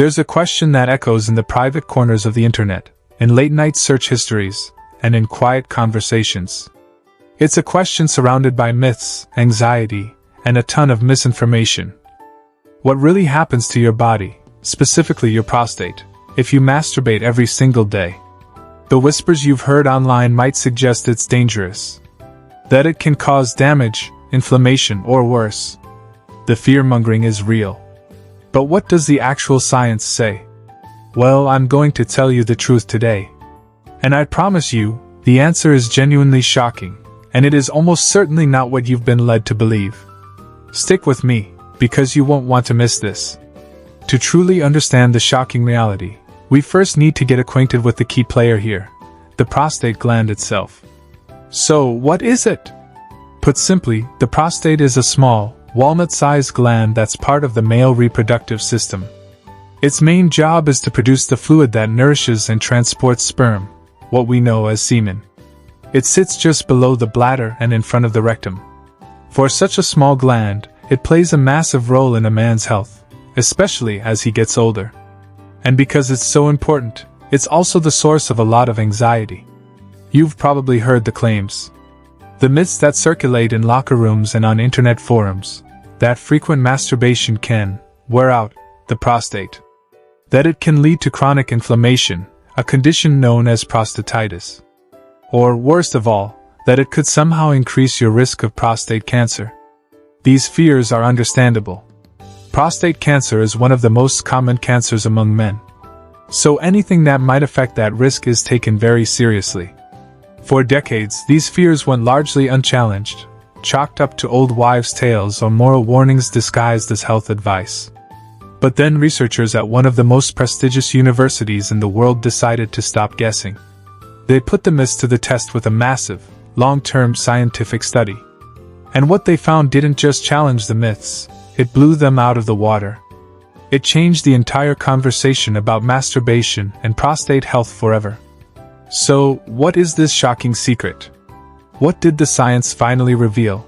There's a question that echoes in the private corners of the internet, in late-night search histories, and in quiet conversations. It's a question surrounded by myths, anxiety, and a ton of misinformation. What really happens to your body, specifically your prostate, if you masturbate every single day? The whispers you've heard online might suggest it's dangerous, that it can cause damage, inflammation, or worse. The fear-mongering is real. But what does the actual science say? Well, I'm going to tell you the truth today. And I promise you, the answer is genuinely shocking, and it is almost certainly not what you've been led to believe. Stick with me, because you won't want to miss this. To truly understand the shocking reality, we first need to get acquainted with the key player here, the prostate gland itself. So, what is it? Put simply, the prostate is a small, walnut-sized gland that's part of the male reproductive system. Its main job is to produce the fluid that nourishes and transports sperm, what we know as semen. It sits just below the bladder and in front of the rectum. For such a small gland, it plays a massive role in a man's health, especially as he gets older. And because it's so important, it's also the source of a lot of anxiety. You've probably heard the claims, the myths that circulate in locker rooms and on internet forums, that frequent masturbation can wear out the prostate, that it can lead to chronic inflammation, a condition known as prostatitis, or worst of all, that it could somehow increase your risk of prostate cancer. These fears are understandable. Prostate cancer is one of the most common cancers among men. So anything that might affect that risk is taken very seriously. For decades, these fears went largely unchallenged, chalked up to old wives' tales or moral warnings disguised as health advice. But then researchers at one of the most prestigious universities in the world decided to stop guessing. They put the myths to the test with a massive, long-term scientific study. And what they found didn't just challenge the myths, it blew them out of the water. It changed the entire conversation about masturbation and prostate health forever. So, what is this shocking secret? What did the science finally reveal?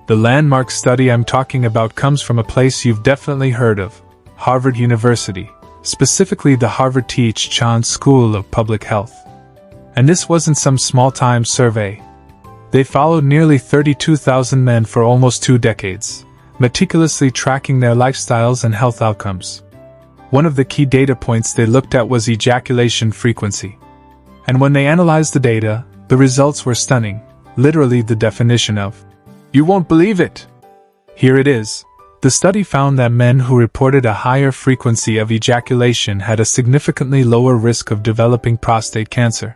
The landmark study I'm talking about comes from a place you've definitely heard of, Harvard University, specifically the Harvard T.H. Chan School of Public Health. And this wasn't some small-time survey. They followed nearly 32,000 men for almost 2 decades, meticulously tracking their lifestyles and health outcomes. One of the key data points they looked at was ejaculation frequency. And when they analyzed the data, the results were stunning, literally the definition of, "You won't believe it!" Here it is. The study found that men who reported a higher frequency of ejaculation had a significantly lower risk of developing prostate cancer.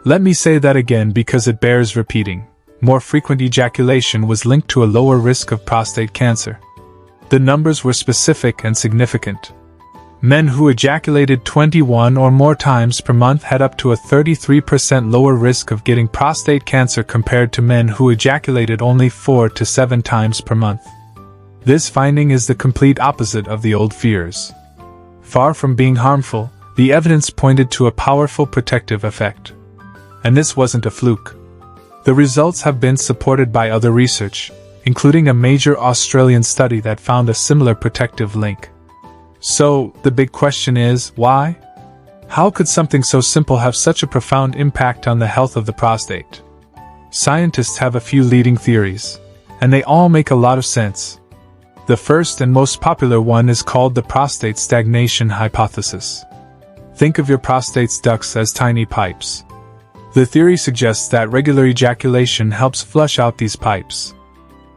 Let me say that again because it bears repeating. More frequent ejaculation was linked to a lower risk of prostate cancer. The numbers were specific and significant. Men who ejaculated 21 or more times per month had up to a 33% lower risk of getting prostate cancer compared to men who ejaculated only 4 to 7 times per month. This finding is the complete opposite of the old fears. Far from being harmful, the evidence pointed to a powerful protective effect. And this wasn't a fluke. The results have been supported by other research, including a major Australian study that found a similar protective link. So, the big question is, why? How could something so simple have such a profound impact on the health of the prostate? Scientists have a few leading theories, and they all make a lot of sense. The first and most popular one is called the prostate stagnation hypothesis. Think of your prostate's ducts as tiny pipes. The theory suggests that regular ejaculation helps flush out these pipes.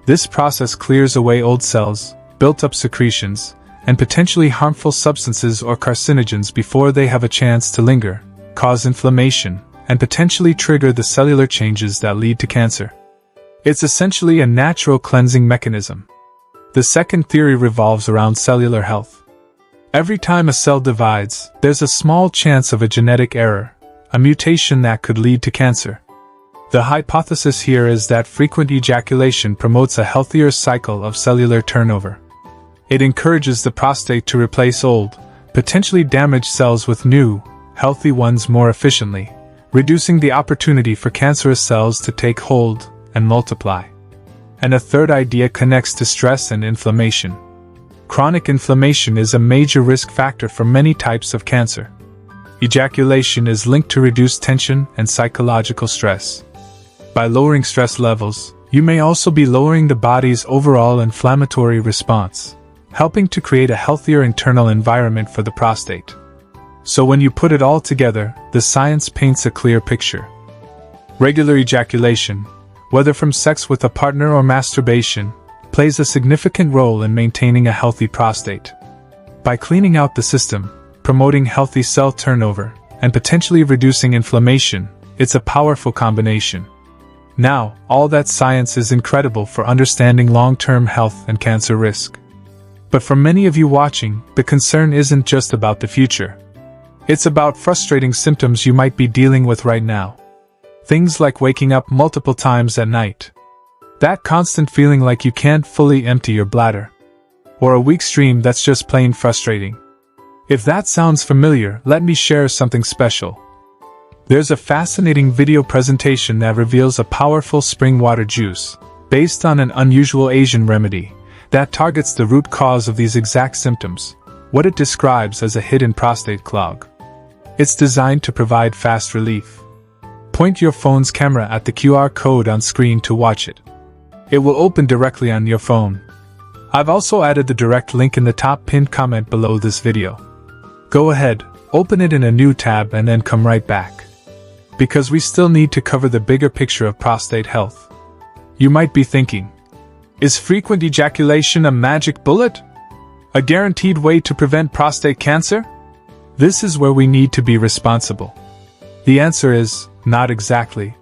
This process clears away old cells, built-up secretions, and potentially harmful substances or carcinogens before they have a chance to linger, cause inflammation, and potentially trigger the cellular changes that lead to cancer. It's essentially a natural cleansing mechanism. The second theory revolves around cellular health. Every time a cell divides, there's a small chance of a genetic error, a mutation that could lead to cancer. The hypothesis here is that frequent ejaculation promotes a healthier cycle of cellular turnover. It encourages the prostate to replace old, potentially damaged cells with new, healthy ones more efficiently, reducing the opportunity for cancerous cells to take hold and multiply. And a third idea connects to stress and inflammation. Chronic inflammation is a major risk factor for many types of cancer. Ejaculation is linked to reduced tension and psychological stress. By lowering stress levels, you may also be lowering the body's overall inflammatory response, helping to create a healthier internal environment for the prostate. So when you put it all together, the science paints a clear picture. Regular ejaculation, whether from sex with a partner or masturbation, plays a significant role in maintaining a healthy prostate. By cleaning out the system, promoting healthy cell turnover, and potentially reducing inflammation, it's a powerful combination. Now, all that science is incredible for understanding long-term health and cancer risk. But for many of you watching, the concern isn't just about the future. It's about frustrating symptoms you might be dealing with right now. Things like waking up multiple times at night. That constant feeling like you can't fully empty your bladder. Or a weak stream that's just plain frustrating. If that sounds familiar, let me share something special. There's a fascinating video presentation that reveals a powerful spring water juice, based on an unusual Asian remedy, that targets the root cause of these exact symptoms, what it describes as a hidden prostate clog. It's designed to provide fast relief. Point your phone's camera at the QR code on screen to watch it. It will open directly on your phone. I've also added the direct link in the top pinned comment below this video. Go ahead, open it in a new tab and then come right back. Because we still need to cover the bigger picture of prostate health. You might be thinking, is frequent ejaculation a magic bullet? A guaranteed way to prevent prostate cancer? This is where we need to be responsible. The answer is, not exactly.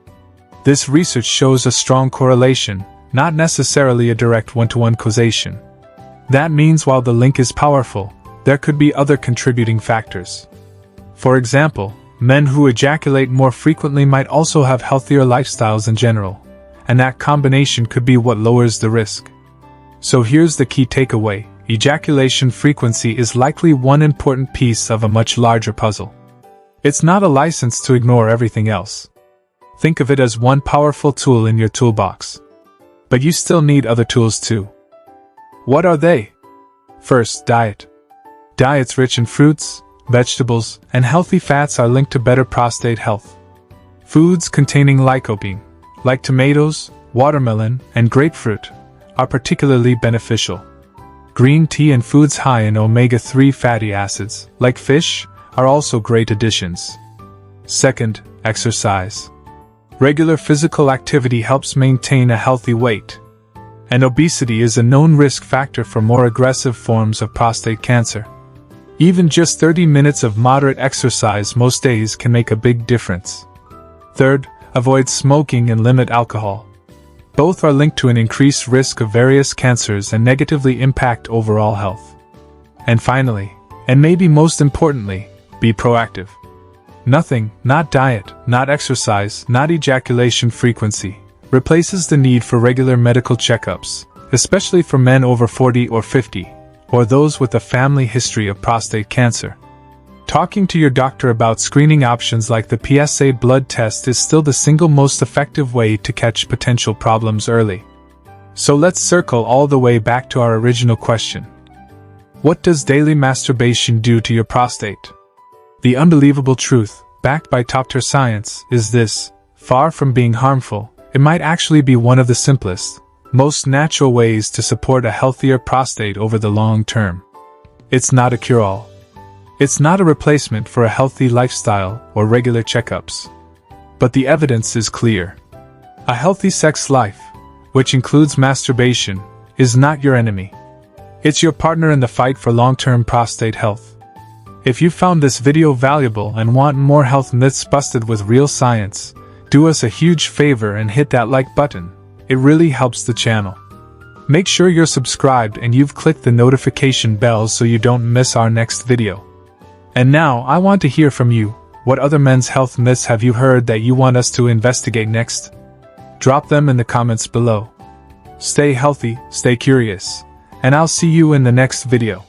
This research shows a strong correlation, not necessarily a direct one-to-one causation. That means while the link is powerful, there could be other contributing factors. For example, men who ejaculate more frequently might also have healthier lifestyles in general, and that combination could be what lowers the risk. So here's the key takeaway: ejaculation frequency is likely one important piece of a much larger puzzle. It's not a license to ignore everything else. Think of it as one powerful tool in your toolbox. But you still need other tools too. What are they? First, diet. Diets rich in fruits, vegetables, and healthy fats are linked to better prostate health. Foods containing lycopene, like tomatoes, watermelon, and grapefruit, are particularly beneficial. Green tea and foods high in omega-3 fatty acids, like fish, are also great additions. Second, exercise. Regular physical activity helps maintain a healthy weight. And obesity is a known risk factor for more aggressive forms of prostate cancer. Even just 30 minutes of moderate exercise most days can make a big difference. Third, avoid smoking and limit alcohol. Both are linked to an increased risk of various cancers and negatively impact overall health. And finally, and maybe most importantly, be proactive. Nothing, not diet, not exercise, not ejaculation frequency, replaces the need for regular medical checkups, especially for men over 40 or 50, or those with a family history of prostate cancer. Talking to your doctor about screening options like the PSA blood test is still the single most effective way to catch potential problems early. So let's circle all the way back to our original question. What does daily masturbation do to your prostate? The unbelievable truth, backed by top-tier science, is this: far from being harmful, it might actually be one of the simplest, most natural ways to support a healthier prostate over the long term. It's not a cure-all. It's not a replacement for a healthy lifestyle or regular checkups. But the evidence is clear. A healthy sex life, which includes masturbation, is not your enemy. It's your partner in the fight for long-term prostate health. If you found this video valuable and want more health myths busted with real science, do us a huge favor and hit that like button. It really helps the channel. Make sure you're subscribed and you've clicked the notification bell so you don't miss our next video. And now I want to hear from you. What other men's health myths have you heard that you want us to investigate next? Drop them in the comments below. Stay healthy, stay curious, and I'll see you in the next video.